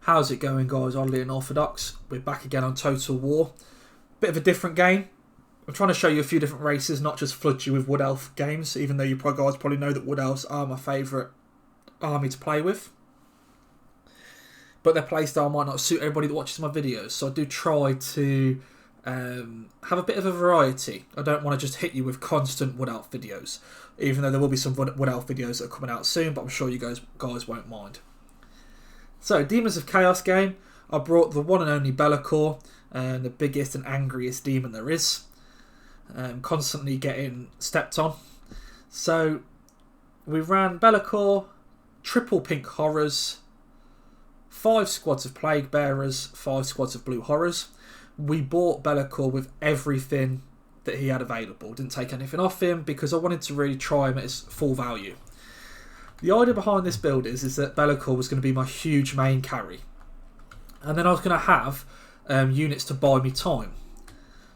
How's it going, guys? Oddly Unorthodox. We're back again on Total War. Bit of a different game. I'm trying to show you a few different races, not just flood you with Wood Elf games, even though you guys probably know that Wood Elves are my favourite army to play with. But their playstyle might not suit everybody that watches my videos, so I do try to have a bit of a variety. I don't want to just hit you with constant Wood Elf videos, even though there will be some Wood Elf videos that are coming out soon, but I'm sure you guys won't mind. So, Demons of Chaos game. I brought the one and only Be'lakor, the biggest and angriest demon there is. Constantly getting stepped on. So, we ran Be'lakor, triple pink horrors, 5 squads of plague bearers, 5 squads of blue horrors. We bought Be'lakor with everything that he had available. Didn't take anything off him because I wanted to really try him at his full value. The idea behind this build is that Be'lakor was going to be my huge main carry. And then I was going to have units to buy me time.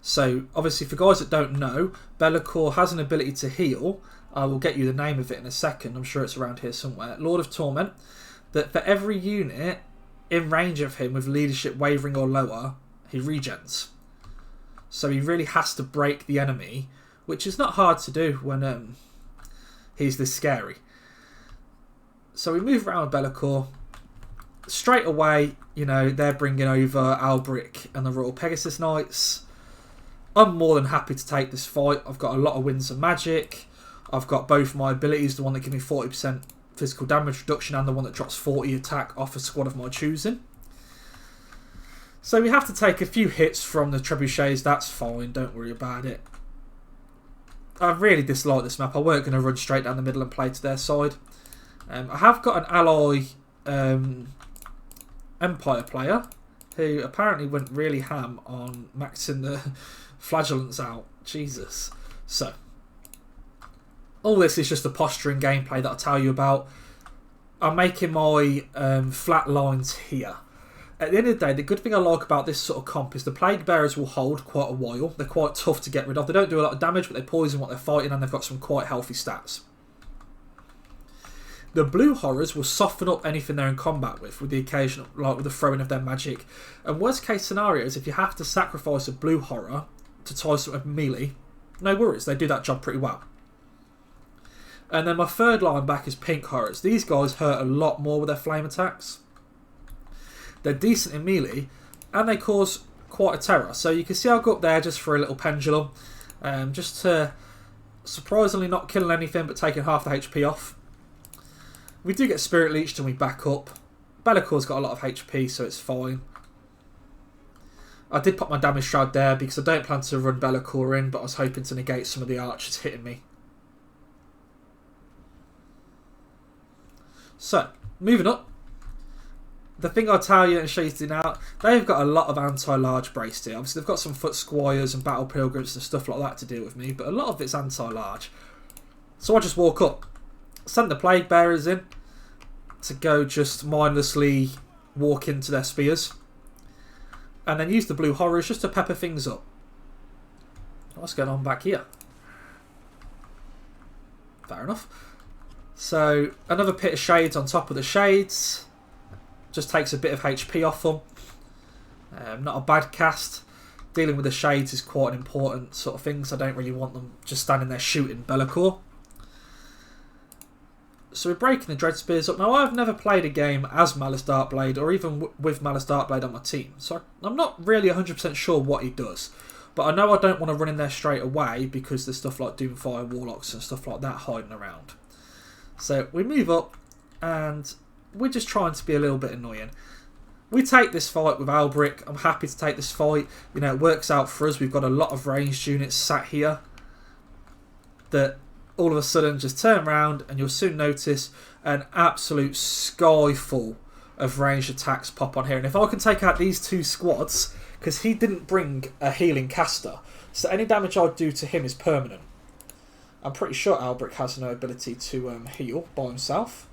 So, obviously, for guys that don't know, Be'lakor has an ability to heal. I will get you the name of it in a second. I'm sure it's around here somewhere. Lord of Torment. That for every unit in range of him with leadership wavering or lower, he regens. So he really has to break the enemy, which is not hard to do when he's this scary. So we move around with Be'lakor. Straight away, you know, they're bringing over Albric and the Royal Pegasus Knights. I'm more than happy to take this fight. I've got a lot of wins of magic. I've got both my abilities, the one that gives me 40% physical damage reduction and the one that drops 40 attack off a squad of my choosing. So we have to take a few hits from the trebuchets. That's fine, don't worry about it. I really dislike this map. I weren't going to run straight down the middle and play to their side. I have got an ally Empire player who apparently went really ham on maxing the flagellants out. Jesus. So, all this is just the posturing gameplay that I'll tell you about. I'm making my flat lines here. At the end of the day, the good thing I like about this sort of comp is the Plague Bearers will hold quite a while. They're quite tough to get rid of. They don't do a lot of damage, but they poison what they're fighting, and they've got some quite healthy stats. The Blue Horrors will soften up anything they're in combat with the occasional, like with the throwing of their magic. And worst case scenario is if you have to sacrifice a Blue Horror to tie something with melee, no worries, they do that job pretty well. And then my third line back is Pink Horrors. These guys hurt a lot more with their flame attacks. They're decent in melee, and they cause quite a terror. So you can see I'll go up there just for a little pendulum, just to surprisingly not killing anything but taking half the HP off. We do get Spirit Leeched and we back up. Be'lakor's got a lot of HP, so it's fine. I did put my Damage Shroud there because I don't plan to run Be'lakor in, but I was hoping to negate some of the archers hitting me. So, moving up. The thing I'll tell you and show you now, they've got a lot of anti-large braced here. Obviously, they've got some foot squires and battle pilgrims and stuff like that to deal with me, but a lot of it's anti-large. So I just walk up. Send the Plague Bearers in to go just mindlessly walk into their spears. And then use the Blue Horrors just to pepper things up. What's going on back here? Fair enough. So, another pit of shades on top of the shades. Just takes a bit of HP off them. Not a bad cast. Dealing with the shades is quite an important sort of thing, so I don't really want them just standing there shooting Be'lakor. So we're breaking the Dread Spears up. Now, I've never played a game as Malice Darkblade, or even with Malice Darkblade on my team, so I'm not really 100% sure what he does. But I know I don't want to run in there straight away because there's stuff like Doomfire Warlocks and stuff like that hiding around. So we move up, and we're just trying to be a little bit annoying. We take this fight with Albric. I'm happy to take this fight. You know, it works out for us. We've got a lot of ranged units sat here that all of a sudden just turn around and you'll soon notice an absolute sky full of ranged attacks pop on here. And if I can take out these two squads, because he didn't bring a healing caster, so any damage I do to him is permanent. I'm pretty sure Albric has no ability to heal by himself.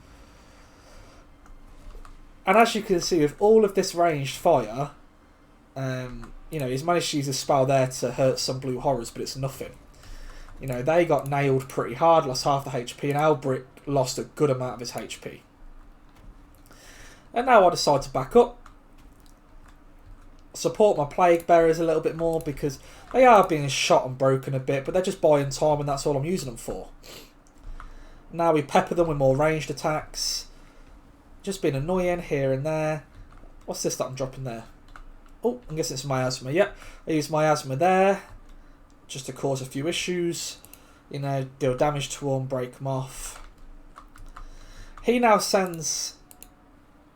And as you can see, with all of this ranged fire, you know, he's managed to use a spell there to hurt some Blue Horrors, but it's nothing. You know, they got nailed pretty hard, lost half the HP, and Albric lost a good amount of his HP. And now I decide to back up. support my plague bearers a little bit more because they are being shot and broken a bit, but they're just buying time and that's all I'm using them for. Now we pepper them with more ranged attacks. Just being annoying here and there. What's this that I'm dropping there? Oh, I'm guessing it's miasma. Yep, I use miasma there just to cause a few issues. You know, deal damage to them, break them off. He now sends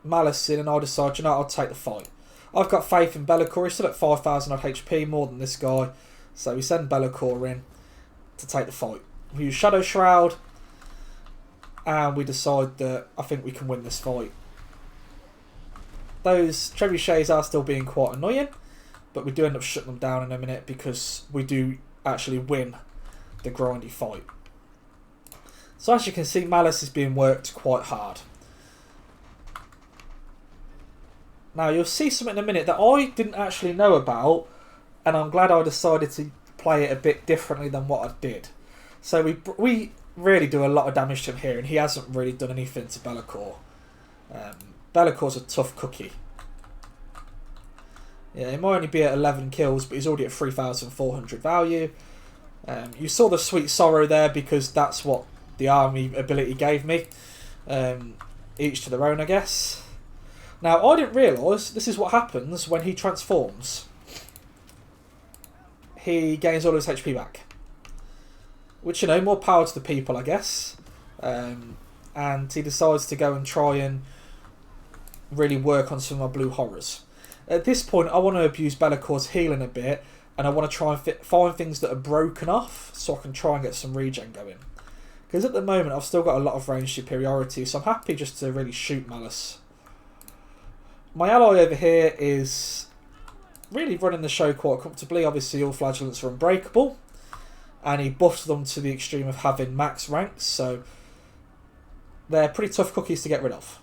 Malice in and I decide, you know, I'll take the fight. I've got faith in Be'lakor. He's still at 5,000 odd HP, more than this guy. So we send Be'lakor in to take the fight. We use Shadow Shroud. And we decide that I think we can win this fight. Those trebuchets are still being quite annoying, but we do end up shutting them down in a minute because we do actually win the grindy fight. So as you can see, Malice is being worked quite hard. Now you'll see something in a minute that I didn't actually know about, and I'm glad I decided to play it a bit differently than what I did. So we really do a lot of damage to him here, and he hasn't really done anything to Be'lakor. Bellacor's a tough cookie. Yeah, he might only be at 11 kills, but he's already at 3,400 value. You saw the Sweet Sorrow there because that's what the army ability gave me. Each to their own, I guess. Now, I didn't realise this is what happens when he transforms. He gains all his HP back. Which, you know, more power to the people, I guess. And he decides to go and try and really work on some of my blue horrors. At this point, I want to abuse Be'lakor's healing a bit, and I want to try and find things that are broken off so I can try and get some regen going. Because at the moment, I've still got a lot of range superiority, so I'm happy just to really shoot Malice. My ally over here is really running the show quite comfortably. Obviously, all flagellants are unbreakable. And he buffs them to the extreme of having max ranks, so they're pretty tough cookies to get rid of.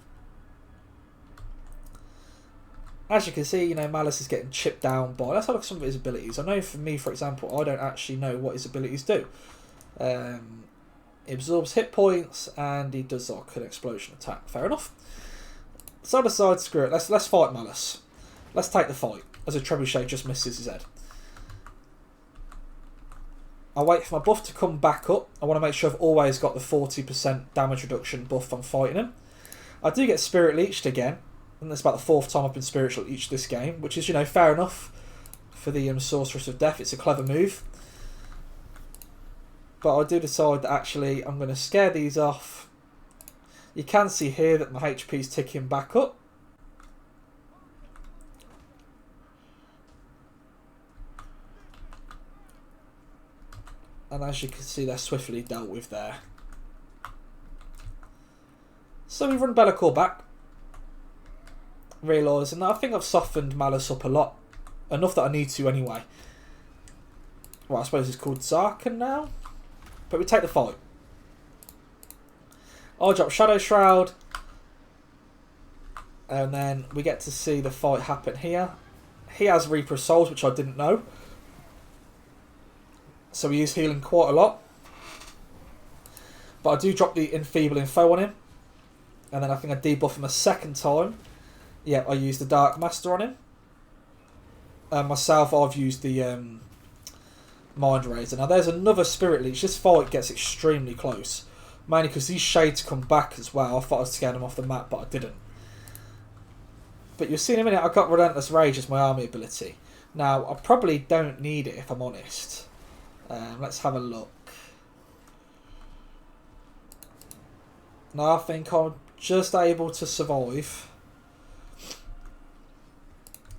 As you can see, you know, Malice is getting chipped down by... Let's have a look at some of his abilities. I know for me, for example, I don't actually know what his abilities do. He absorbs hit points, and he does like an explosion attack. Fair enough. Side to side, screw it. Let's fight Malice. Let's take the fight, as a trebuchet just misses his head. I wait for my buff to come back up. I want to make sure I've always got the 40% damage reduction buff I'm fighting him. I do get Spirit Leeched again. And that's about the 4th time I've been Spiritual Leeched this game, which is, you know, fair enough for the Sorceress of Death. It's a clever move. But I do decide that actually I'm going to scare these off. You can see here that my HP is ticking back up. And as you can see, they're swiftly dealt with there. So we run Be'lakor back. Realising that I think I've softened Malice up a lot. Enough that I need to anyway. Well, I suppose it's called Zarkin now. But we take the fight. I'll drop Shadow Shroud. And then we get to see the fight happen here. He has Reaper of Souls, which I didn't know. So he is healing quite a lot. But I do drop the Enfeebling Foe on him. And then I think I debuff him a second time. Yeah, I used the Dark Master on him. Myself, I've used the Mind Razor. Now there's another Spirit Leech. This fight gets extremely close. Mainly because these shades come back as well. I thought I'd scare them off the map, but I didn't. But you'll see in a minute, I've got Relentless Rage as my army ability. Now, I probably don't need it if I'm honest. Let's have a look. Now I think I'm just able to survive.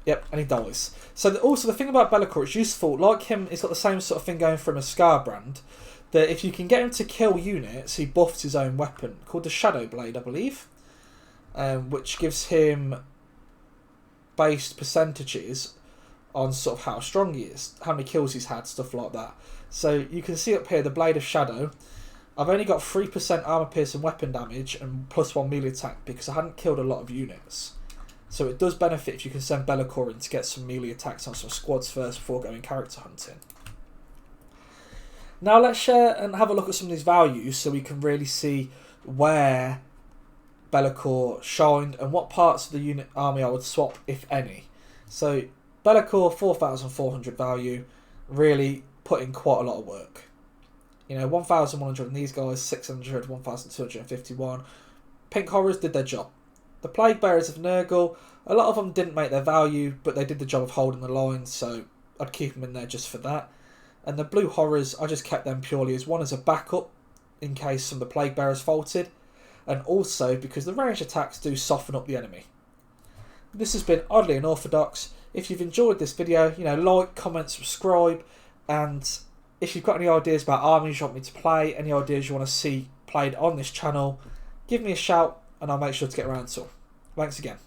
Yep, and he dies. So also the thing about Be'lakor, it's useful. Like him, he's got the same sort of thing going for him as Scarbrand. That if you can get him to kill units, he buffs his own weapon called the Shadow Blade, I believe, which gives him based percentages on sort of how strong he is, how many kills he's had, stuff like that. So you can see up here the Blade of Shadow. I've only got 3% armor piercing weapon damage and +1 melee attack because I hadn't killed a lot of units. So it does benefit if you can send Be'lakor in to get some melee attacks on some squads first before going character hunting. Now let's share and have a look at some of these values so we can really see where Be'lakor shined and what parts of the unit army I would swap, if any. So Bellacore, 4,400 value, really put in quite a lot of work. 1,100 on these guys, 600, 1,251. Pink Horrors did their job. The Plague Bearers of Nurgle, a lot of them didn't make their value, but they did the job of holding the line, so I'd keep them in there just for that. And the Blue Horrors, I just kept them purely as one as a backup, in case some of the Plague Bearers faulted, and also because the ranged attacks do soften up the enemy. This has been Oddly Unorthodox. If you've enjoyed this video, like, comment, subscribe, and if you've got any ideas about armies you want me to play, any ideas you want to see played on this channel, give me a shout and I'll make sure to get around to them. Thanks again.